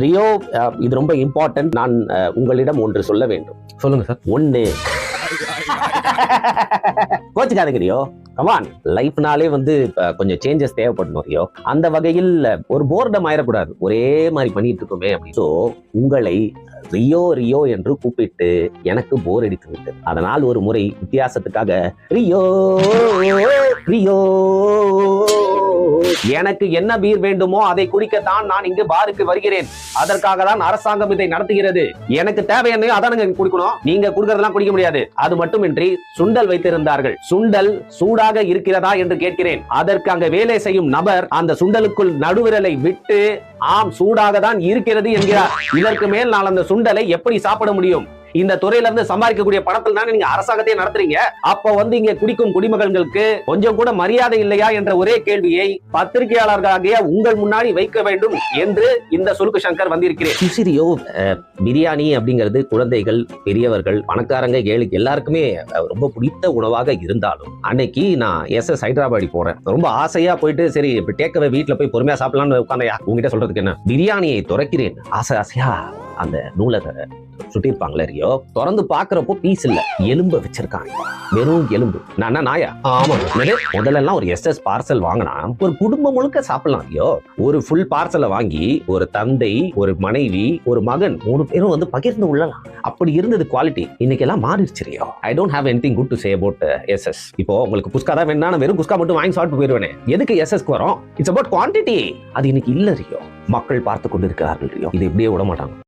Rio, இது ரொம்ப important. நான் உங்களிடம் ஒன்று சொல்ல வேண்டும். சொல்லுங்க சார். ஒண்ணு, கோச்சுக்காதீங்க ரியோ. கமான், லைஃப்னாலே வந்து கொஞ்சம் சேஞ்சஸ் தேவைப்படணும் ரியோ. அந்த வகையில் ஒரு போர்டம் ஆயிடக்கூடாது, ஒரே மாதிரி பண்ணிட்டு இருக்கோமே அப்படின்னு. ஸோ உங்களை ரியோ ரியோ என்று கூப்பிட்டு எனக்கு போர் அடித்து விட்டது. அதனால் ஒரு முறை வித்தியாசத்துக்காக ரியோ ரியோ, எனக்கு என்ன பீர் வேண்டுமோ அதை குடிக்கத்தான் நான் இங்கு பாருக்கு வருகிறேன். அதற்காக தான் அரசாங்கம் இதை நடத்துகிறது. எனக்கு தேவை என்ன அதானுங்க குடிக்கணும். நீங்க குடுக்கறதெல்லாம் குடிக்க முடியாது. அது மட்டுமின்றி சுண்டல் வைத்திருந்தார்கள். சுண்டல் சூடாக இருக்கிறதா என்று கேட்கிறேன். அதற்கு அங்க வேலை செய்யும் நபர் அந்த சுண்டலுக்குள் நடுவிரலை விட்டு ஆம் சூடாக தான் இருக்கிறது என்கிறார். இதற்கு மேல் நான் அந்த சுண்டலை எப்படி சாப்பிட முடியும்? இந்த துறையில இருந்து சம்பாதிக்கக்கூடிய பணத்தில் தானே நீங்க அரசாங்கத்தையே நடத்துறீங்க. அப்ப வந்து இங்க குடிக்கும் குடிமகன்களுக்கு கொஞ்சம் கூட மரியாதை இல்லையா என்ற ஒரே கேள்வியை பத்திரிகையாளர்களாகிய உங்கள் முன்னாடி வைக்க வேண்டும் என்று இந்த சுலுக்கு சங்கர் வந்திருக்கிறேன். சிசிரியோ, பிரியாணி அப்படிங்கிறது குழந்தைகள், பெரியவர்கள், பணக்காரங்க, ஏழைக்கு எல்லாருக்குமே ரொம்ப பிடித்த உணவாக இருந்தாலும் அன்னைக்கு நான் SS ஹைதராபாடி போறேன். ரொம்ப ஆசையா போயிட்டு சரி டேக்கவே வீட்டுல போய் பொறுமையா சாப்பிடலாம்னு உட்காந்தையா. உங்ககிட்ட சொல்றதுக்கு என்ன, பிரியாணியை துறக்கிறேன். ஆசை ஆசையா அந்த நூலக சுட்டிருப்பாங்களே ரியோ, திறந்து பாக்குறப்போ பீஸ் இல்ல, எலும்பு வச்சிருக்காங்க, வெறும் எலும்பு. நான் நாயா? ஆமா. முதல்ல எல்லாம் ஒரு SS பார்சல் வாங்கினா ஒரு குடும்பம் முழுக்க சாப்பிடலாம் ரியோ. ஒரு ஃபுல் பார்சலை வாங்கி ஒரு தந்தை, ஒரு மனைவி, ஒரு மகன் 3 பேரும் வந்து பகிர்ந்து உள்ளலாம். அப்படி இருந்தது குவாலிட்டி. இன்னைக்கு எல்லாம் மாறிடுச்சு Rio. I don't have anything good to say about SS. இப்போ உங்களுக்கு குஸ்கா தான் வேணா, வெறும் குஸ்கா மட்டும் வாங்கி சாப்பிட்டு போயிருவேனே. எதுக்கு SS வரும்? It's about quantity. அது இன்னைக்கு இல்ல ரியோ. மக்கள் பார்த்து கொண்டு இருக்கிறார்கள் ரியோ. இது இப்படியே விட மாட்டாங்க.